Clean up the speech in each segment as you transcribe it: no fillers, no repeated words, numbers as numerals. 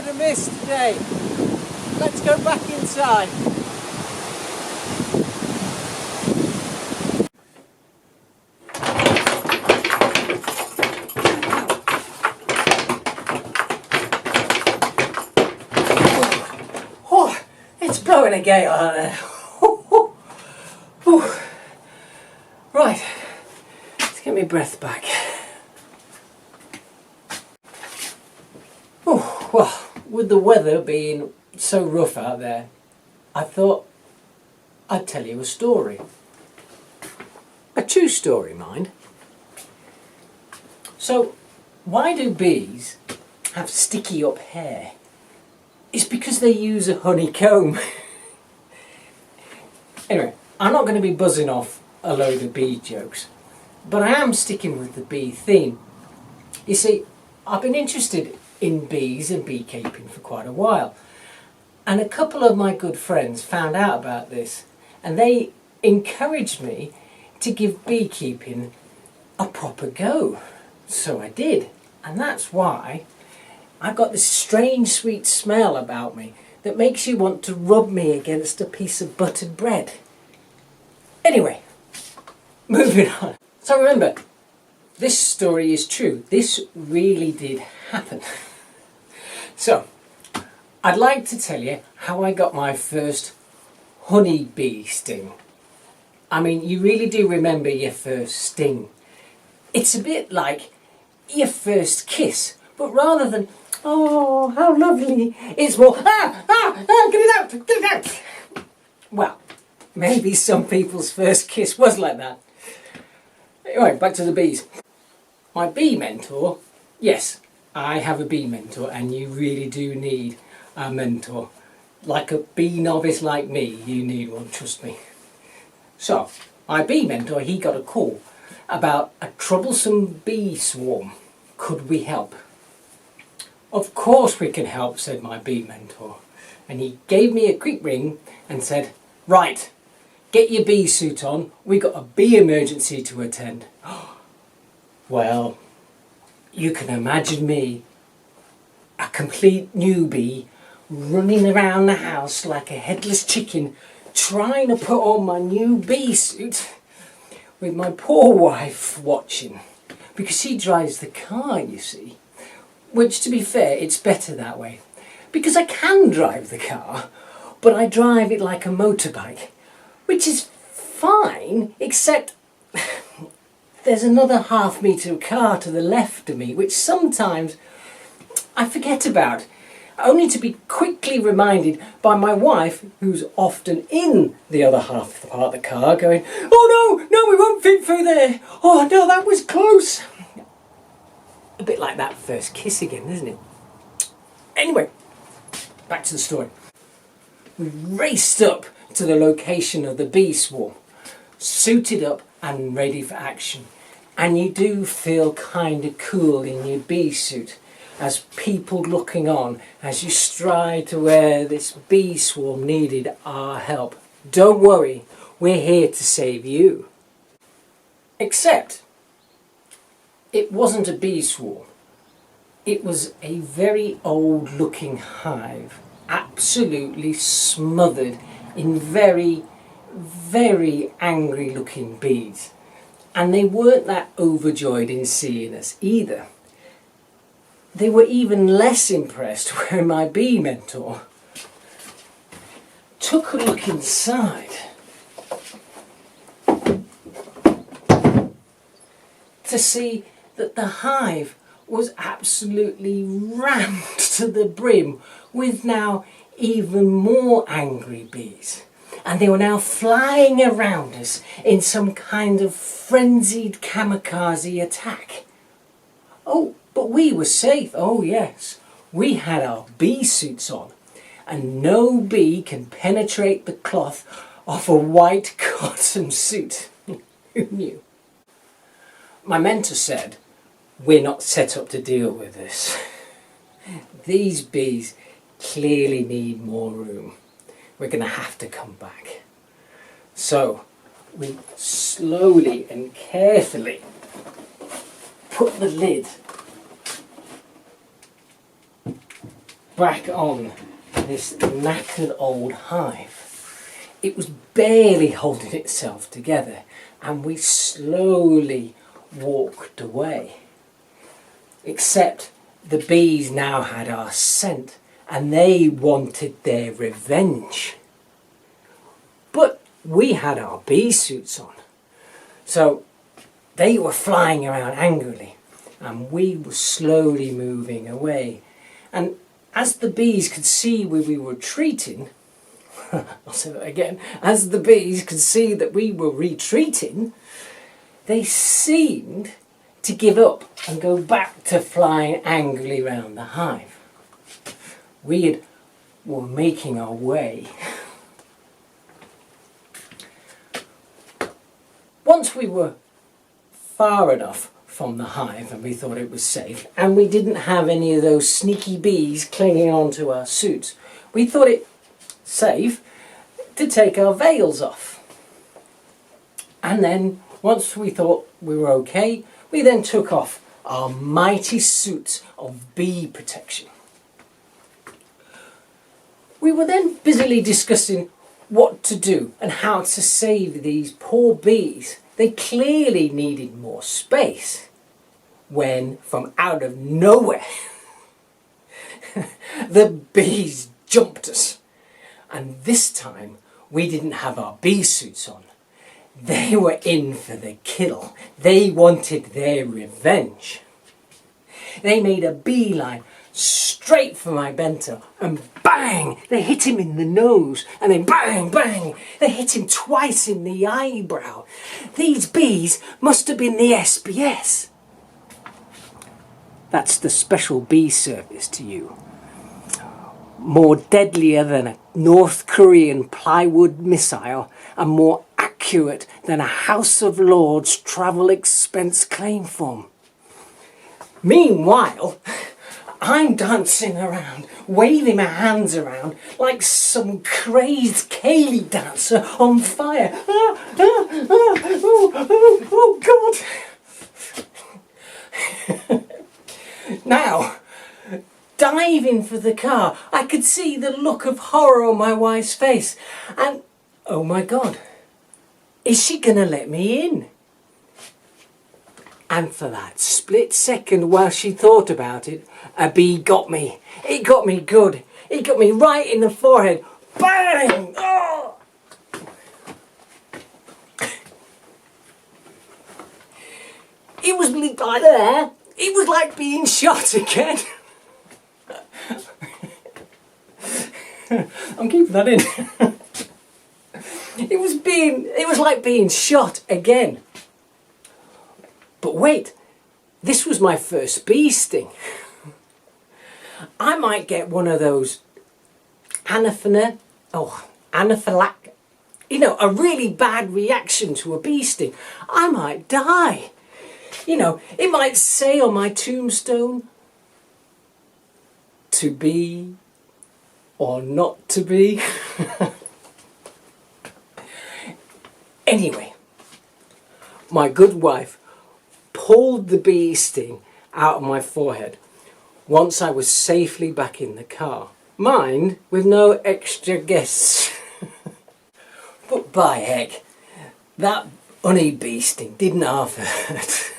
would have missed today. Let's go back inside. Oh, it's blowing a gale out there. Right, let's get my breath back. Oh, well, with the weather being so rough out there, I thought I'd tell you a story. A true story, mind. So, why do bees have sticky up hair? It's because they use a honeycomb. Anyway, I'm not going to be buzzing off a load of bee jokes, but I am sticking with the bee theme. You see, I've been interested in bees and beekeeping for quite a while, and a couple of my good friends found out about this and they encouraged me to give beekeeping a proper go. So I did, and that's why I've got this strange sweet smell about me that makes you want to rub me against a piece of buttered bread. Anyway, moving on. So remember, this story is true. This really did happen. So, I'd like to tell you how I got my first honeybee sting. I mean, you really do remember your first sting. It's a bit like your first kiss, but rather than, oh, how lovely, it's more, get it out, get it out. Well, maybe some people's first kiss was like that. Anyway, back to the bees. My bee mentor, yes, I have a bee mentor, and you really do need a mentor. Like a bee novice like me, you need one, trust me. So, my bee mentor, he got a call about a troublesome bee swarm. Could we help? Of course we can help, said my bee mentor. And he gave me a quick ring and said, right, get your bee suit on, we got a bee emergency to attend. Well, you can imagine me, a complete newbie, running around the house like a headless chicken, trying to put on my new bee suit, with my poor wife watching, because she drives the car, you see. Which, to be fair, it's better that way, because I can drive the car, but I drive it like a motorbike, which is fine, except there's another half-metre car to the left of me, which sometimes I forget about, only to be quickly reminded by my wife, who's often in the other half of the car, going, oh no, we won't fit through there, oh no, that was close. A bit like that first kiss again, isn't it? Anyway, back to the story. We raced up to the location of the bee swarm, suited up and ready for action. And you do feel kind of cool in your bee suit, as people looking on as you stride to where this bee swarm needed our help. Don't worry, we're here to save you. Except, it wasn't a bee swarm. It was a very old looking hive, absolutely smothered in very, very angry looking bees. And they weren't that overjoyed in seeing us either. They were even less impressed when my bee mentor took a look inside to see that the hive was absolutely rammed to the brim with now even more angry bees. And they were now flying around us in some kind of frenzied kamikaze attack. Oh, but we were safe, oh yes. We had our bee suits on, and no bee can penetrate the cloth of a white cotton suit. Who knew? My mentor said, we're not set up to deal with this. These bees clearly need more room. We're going to have to come back. So we slowly and carefully put the lid back on this knackered old hive. It was barely holding itself together, and we slowly walked away. Except the bees now had our scent, and they wanted their revenge. But we had our bee suits on, so they were flying around angrily, and we were slowly moving away. And as the bees could see where we were retreating, I'll say that again, as the bees could see that we were retreating, they seemed to give up and go back to flying angrily round the hive. Were making our way. Once we were far enough from the hive and we thought it was safe, and we didn't have any of those sneaky bees clinging onto our suits, we thought it safe to take our veils off. And then, once we thought we were okay, we then took off our mighty suits of bee protection. We were then busily discussing what to do and how to save these poor bees. They clearly needed more space, when from out of nowhere the bees jumped us. And this time we didn't have our bee suits on. They were in for the kill. They wanted their revenge. They made a beeline straight for my bento, and bang, they hit him in the nose, and then bang, bang, they hit him twice in the eyebrow. These bees must have been the SBS. That's the Special Bee Service to you. More deadlier than a North Korean plywood missile, and more accurate than a House of Lords travel expense claim form. Meanwhile, I'm dancing around, waving my hands around like some crazed Kaylee dancer on fire. Oh God! Now, diving for the car, I could see the look of horror on my wife's face, and oh my God, is she gonna let me in? And for that split second while she thought about it, a bee got me. It got me good. It got me right in the forehead. Bang! Oh! It was like that. It was like being shot again. I'm keeping that in. It was like being shot again. But wait, this was my first bee sting. I might get one of those anaphylactic, a really bad reaction to a bee sting. I might die. It might say on my tombstone, to be or not to be. Anyway, my good wife pulled the bee sting out of my forehead once I was safely back in the car. Mind, with no extra guests. But by heck, that honey bee sting didn't half hurt.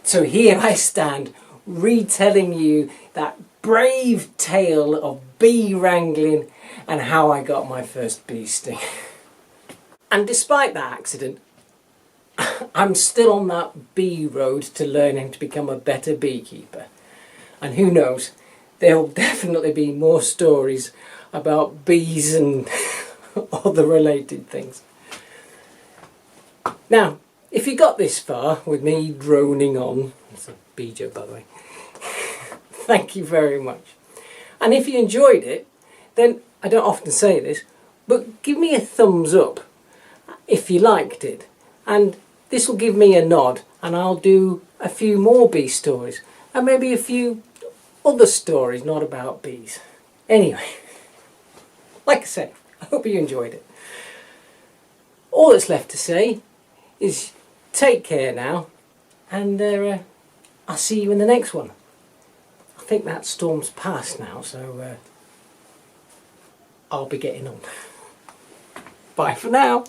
So here I stand, retelling you that brave tale of bee wrangling and how I got my first bee sting. And despite that accident, I'm still on that bee road to learning to become a better beekeeper. And who knows, there'll definitely be more stories about bees and other related things. Now, if you got this far with me droning on, it's a bee joke by the way, thank you very much. And if you enjoyed it, then I don't often say this, but give me a thumbs up if you liked it. And this will give me a nod, and I'll do a few more bee stories, and maybe a few other stories not about bees. Anyway, like I said, I hope you enjoyed it. All that's left to say is take care now, and I'll see you in the next one. think that storm's past now, so I'll be getting on. Bye for now.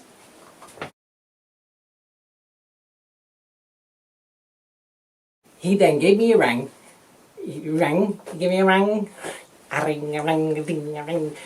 He then gave me a ring. He gave me a ring. A ring, a ring, a ding, a ring.